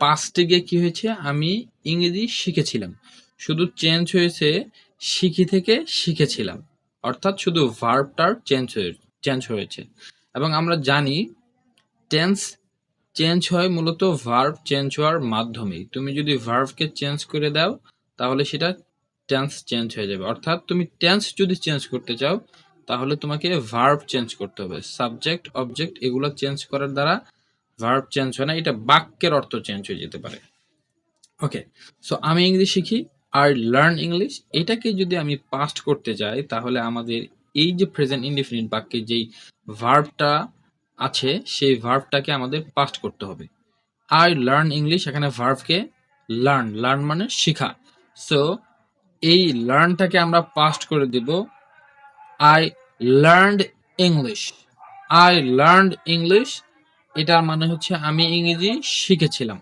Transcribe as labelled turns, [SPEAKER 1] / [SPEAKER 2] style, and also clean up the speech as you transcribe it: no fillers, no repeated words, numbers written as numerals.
[SPEAKER 1] পাস্টে গিয়ে কি হয়েছে, আমি ইংরেজি শিখেছিলাম, শুধু চেঞ্জ হয়েছে শিখি থেকে শিখেছিলাম, অর্থাৎ শুধু ভার্বটার চেঞ্জ হয়েছে। এবং আমরা জানি টেন্স চেঞ্জ হয় মূলত ভার্ব চেঞ্জ হওয়ার মাধ্যমেই। তুমি যদি ভার্বকে চেঞ্জ করে দাও তাহলে সেটা টেন্স চেঞ্জ হয়ে যাবে। অর্থাৎ তুমি টেন্স যদি চেঞ্জ করতে চাও তাহলে তোমাকে ভার্ব চেঞ্জ করতে হবে। সাবজেক্ট অবজেক্ট এগুলো চেঞ্জ করার দ্বারা ভার্ব চেঞ্জ হয় না, এটা বাক্যের অর্থ চেঞ্জ হয়ে যেতে পারে। ওকে, সো আমি ইংলিশ শিখি আর লার্ন ইংলিশ, এটাকে যদি আমি পাস্ট করতে যাই তাহলে আমাদের এই যে প্রেজেন্ট ইনডিফিনিট বাক্যে যেই ভার্বটা আছে সেই ভার্বটাকে আমাদের পাস্ট করতে হবে। আই লার্ন ইংলিশ, এখানে ভার্বকে লার্ন মানে শিখা। সো এই লার্নটাকে আমরা পাস্ট করে দিব I learned English. I learned English, এটার মানে হচ্ছে আমি ইংরেজি শিখেছিলাম।